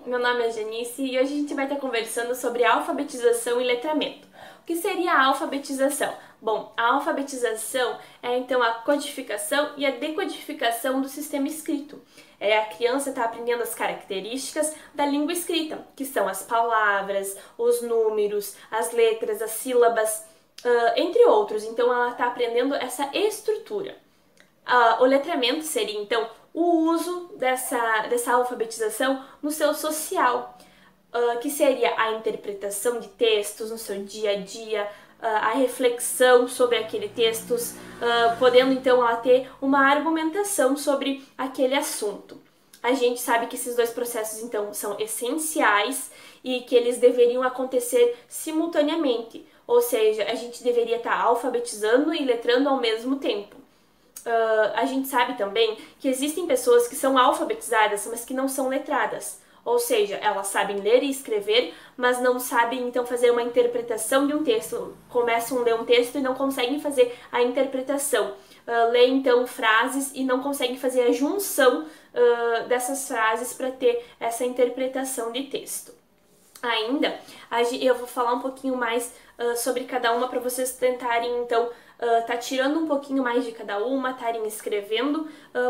meu nome é Janice e hoje a gente vai estar conversando sobre alfabetização e letramento. O que seria a alfabetização? Bom, a alfabetização é então a codificação e a decodificação do sistema escrito. A criança está aprendendo as características da língua escrita, que são as palavras, os números, as letras, as sílabas, entre outros. Então ela está aprendendo essa estrutura. O letramento seria então o uso dessa alfabetização no seu social, que seria a interpretação de textos no seu dia a dia, a reflexão sobre aquele textos, podendo então ela ter uma argumentação sobre aquele assunto. A gente sabe que esses dois processos então são essenciais e que eles deveriam acontecer simultaneamente, ou seja, a gente deveria estar alfabetizando e letrando ao mesmo tempo. A gente sabe também que existem pessoas que são alfabetizadas, mas que não são letradas. Ou seja, elas sabem ler e escrever, mas não sabem então fazer uma interpretação de um texto. Começam a ler um texto e não conseguem fazer a interpretação. Lêem então frases e não conseguem fazer a junção dessas frases para ter essa interpretação de texto. Ainda, eu vou falar um pouquinho mais sobre cada uma para vocês tentarem então tá tirando um pouquinho mais de cada uma, estarem escrevendo,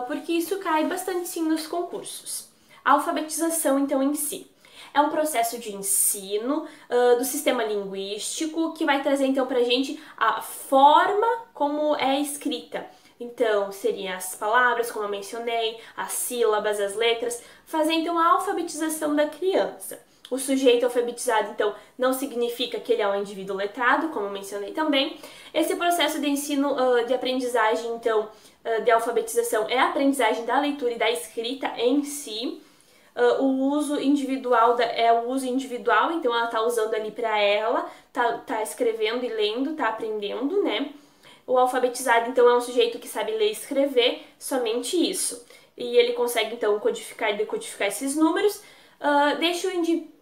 porque isso cai bastante sim nos concursos. A alfabetização então em si é um processo de ensino do sistema linguístico que vai trazer então pra gente a forma como é escrita. Então, seriam as palavras, como eu mencionei, as sílabas, as letras, fazer então a alfabetização da criança. O sujeito alfabetizado, então, não significa que ele é um indivíduo letrado, como eu mencionei também. Esse processo de ensino, de aprendizagem, então, de alfabetização é a aprendizagem da leitura e da escrita em si. O uso individual é o uso individual, então ela tá usando ali para ela, tá escrevendo e lendo, tá aprendendo, né? O alfabetizado, então, é um sujeito que sabe ler e escrever, somente isso. E ele consegue, então, codificar e decodificar esses números, deixa o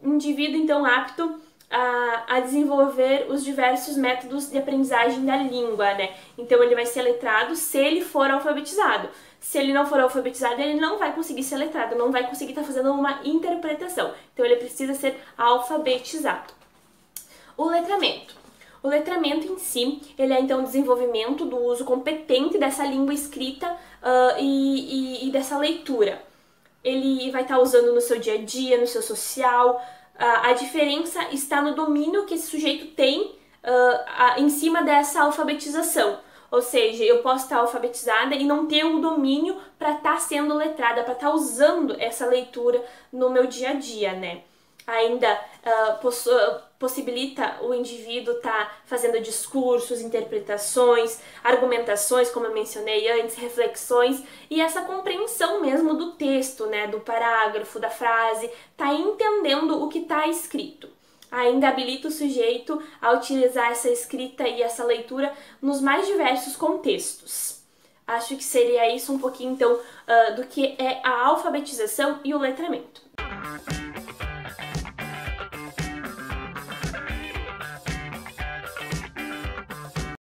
indivíduo, então, apto a desenvolver os diversos métodos de aprendizagem da língua, né? Então, ele vai ser letrado se ele for alfabetizado. Se ele não for alfabetizado, ele não vai conseguir ser letrado, não vai conseguir estar fazendo uma interpretação. Então, ele precisa ser alfabetizado. O letramento. O letramento em si, ele é então o desenvolvimento do uso competente dessa língua escrita e dessa leitura. Ele vai estar usando no seu dia a dia, no seu social. A diferença está no domínio que esse sujeito tem em cima dessa alfabetização. Ou seja, eu posso estar alfabetizada e não ter o domínio para estar sendo letrada, para estar usando essa leitura no meu dia a dia, né? Ainda possibilita o indivíduo estar fazendo discursos, interpretações, argumentações, como eu mencionei antes, reflexões, e essa compreensão mesmo do texto, né, do parágrafo, da frase, tá entendendo o que está escrito. Ainda habilita o sujeito a utilizar essa escrita e essa leitura nos mais diversos contextos. Acho que seria isso um pouquinho, então, do que é a alfabetização e o letramento.